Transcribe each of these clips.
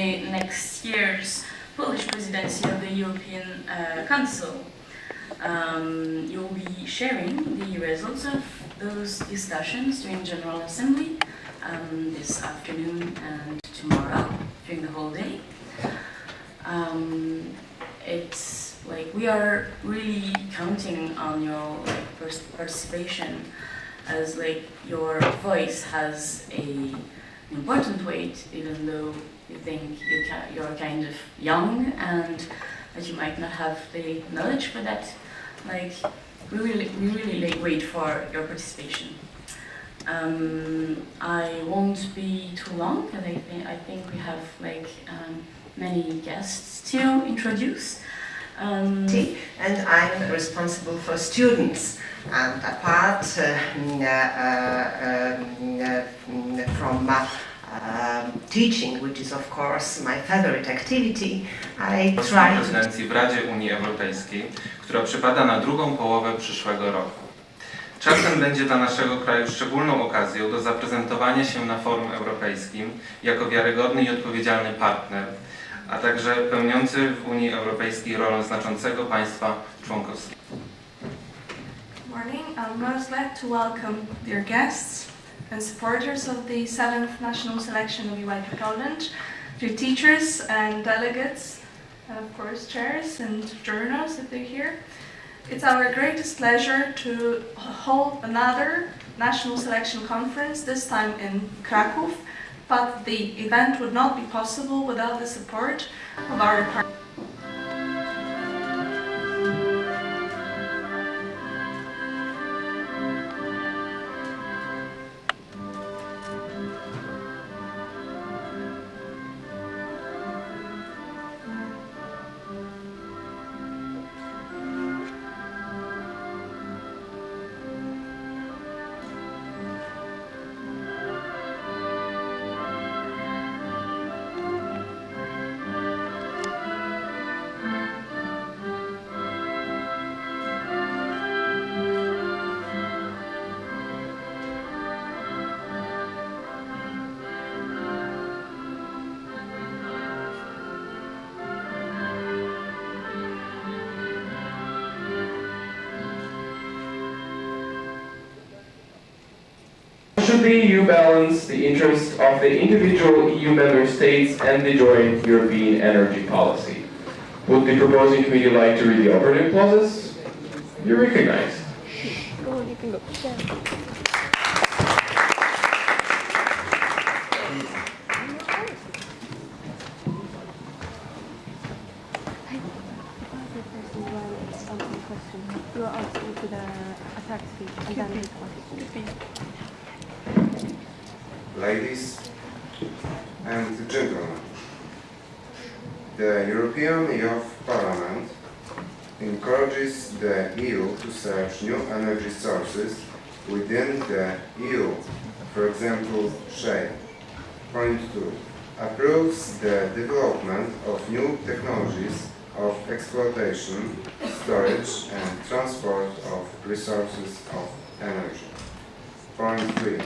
the next year's Polish presidency of the European Council. You'll be sharing the results of those discussions during General Assembly this afternoon and tomorrow, during the whole day. It's like we are really counting on your participation, as like your voice has an important weight, even though you think you're kind of young and that you might not have the knowledge for that. Like we really like, wait for your participation. I won't be too long because I think we have like many guests to introduce. And I'm responsible for students. And apart from teaching, which is of course my favorite activity, I try prezydencji w Radzie Unii Europejskiej, która przypada na drugą połowę przyszłego roku. Czasem będzie dla naszego kraju szczególną okazją do zaprezentowania się na forum europejskim jako wiarygodny i odpowiedzialny partner, a także pełniący w Unii Europejskiej rolę znaczącego państwa członkowskiego. Good morning. I'm most glad to welcome dear guests and supporters of the 7th National Selection of EYP Poland, dear teachers and delegates, and of course chairs and journalists if they're here. It's our greatest pleasure to hold another National Selection Conference, this time in Krakow, but the event would not be possible without the support of our partners. Should the EU balance the interests of the individual EU member states and the joint European energy policy? Would the proposing committee like to read the operative clauses? You're recognized. You can go. You are asking to the attack speech and then Ladies and gentlemen, the European Youth Parliament encourages the EU to search new energy sources within the EU, for example, shale. Point 2. Approves the development of new technologies of exploitation, storage and transport of resources of energy. Point 3.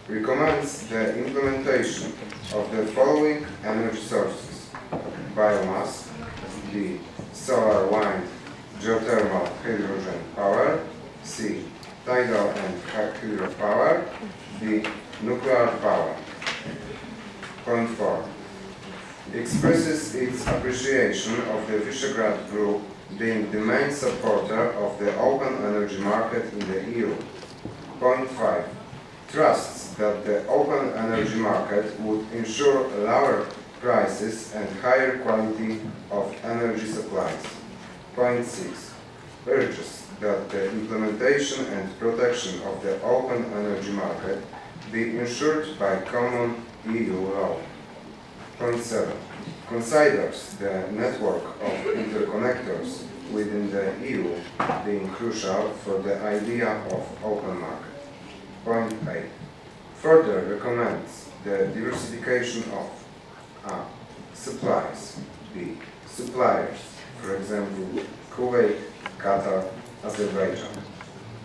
Recommends the implementation of the following energy sources: biomass, B. Solar, wind, geothermal, hydrogen power, C. Tidal and hydropower, D. Nuclear power. Point 4. Expresses its appreciation of the Visegrad Group being the main supporter of the open energy market in the EU. Point 5. Trusts that the open energy market would ensure lower prices and higher quality of energy supplies. Point 6. Urges that the implementation and protection of the open energy market be ensured by common EU law. Point 7. Considers the network of interconnectors within the EU being crucial for the idea of open market. Point 8. Further recommends the diversification of A. Supplies, B. Suppliers, for example, Kuwait, Qatar, Azerbaijan.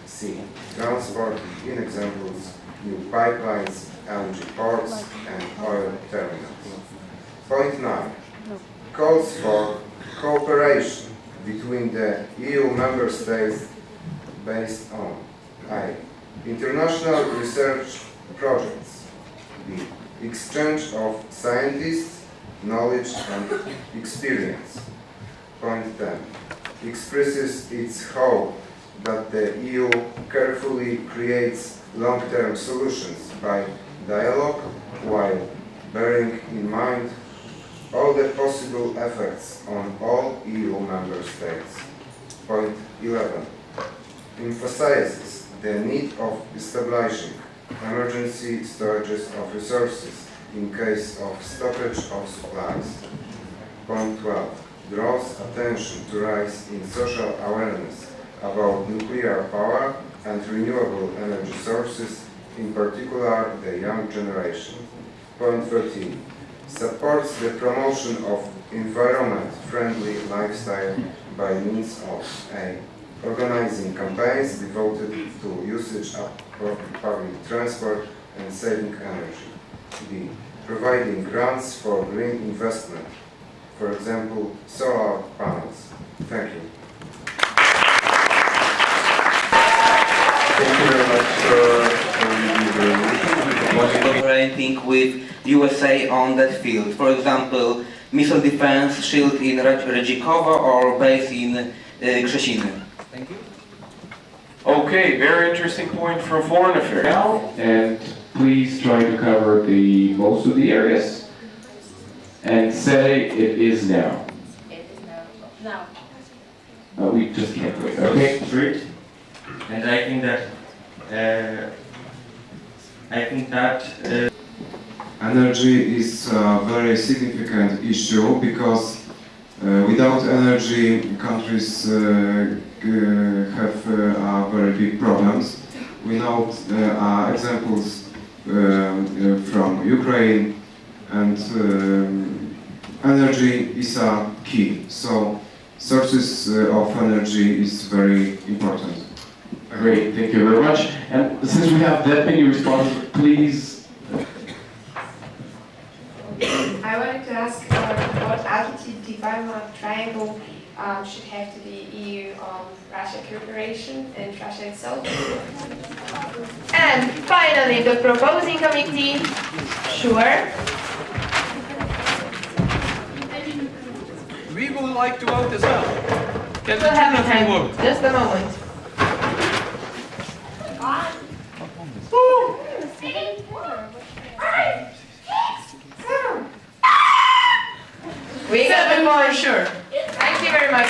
C. Transport, in examples, new pipelines, LNG ports, and oil terminals. Point 9 calls for cooperation between the EU member states based on A. International research projects, B. Exchange of scientists, knowledge and experience. Point 10 expresses its hope that the EU carefully creates long-term solutions by dialogue while bearing in mind all the possible effects on all EU member states. Point 11 emphasizes the need of establishing emergency storages of resources in case of stoppage of supplies. Point 12 draws attention to rise in social awareness about nuclear power and renewable energy sources, in particular the young generation. Point 13 supports the promotion of environment-friendly lifestyle by means of A. Organizing campaigns devoted to usage of public transport and saving energy. B. Providing grants for green investment, for example, solar panels. Thank you. Thank you very much for the resolution. Cooperating with USA on that field. For example, missile defense shield in Redzikowo or base in Krzesiny. Thank you. Okay, very interesting point from Foreign Affairs. Now, and please try to cover the most of the areas. And say it is now. It is now. We just can't wait. Okay, great. And I think that Energy is a very significant issue because without energy countries have very big problems. We know examples from Ukraine, and energy is a key. So sources of energy is very important. Great, thank you very much. And since we have that many responses, please. I wanted to ask what attitude the Weimar Triangle should have to the EU-Russia cooperation and Russia itself. And finally, the proposing committee. Sure. We would like to vote as well. Can We'll have we time. vote? Just a moment. We got the point. Sure. Thank you very much.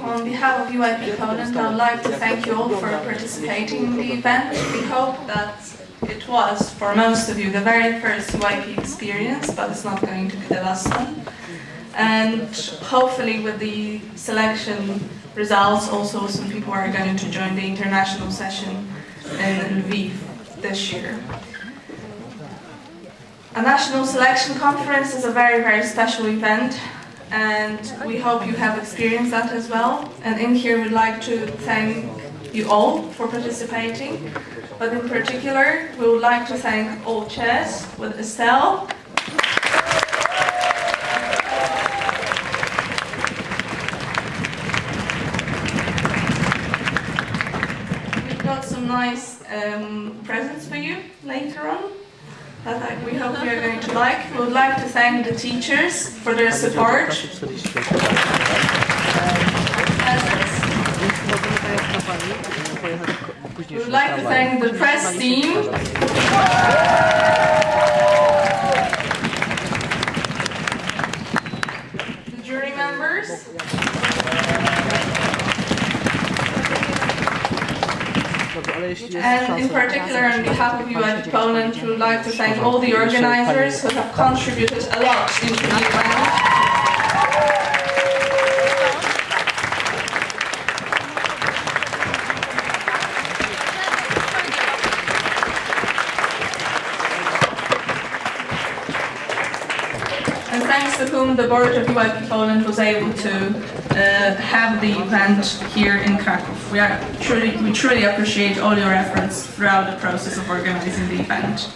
On behalf of EYP Poland, I would like to thank you all for participating in the event. We hope that it was, for most of you, the very first EYP experience, but it's not going to be the last one. And hopefully with the selection results, also some people are going to join the international session in Lviv this year. A national selection conference is a very, very special event, and we hope you have experienced that as well. And in here we'd like to thank you all for participating, but in particular we would like to thank all chairs with Estelle, we've got some nice presents for you later on that we hope you are going to like. We would like to thank the teachers for their support. We would like to thank the press team. The jury members. And in particular, on behalf of EYP Poland, we would like to thank all the organizers who have contributed a lot into the event. And thanks to whom the board of EYP Poland was able to have the event here in Krakow. We truly appreciate all your efforts throughout the process of organizing the event.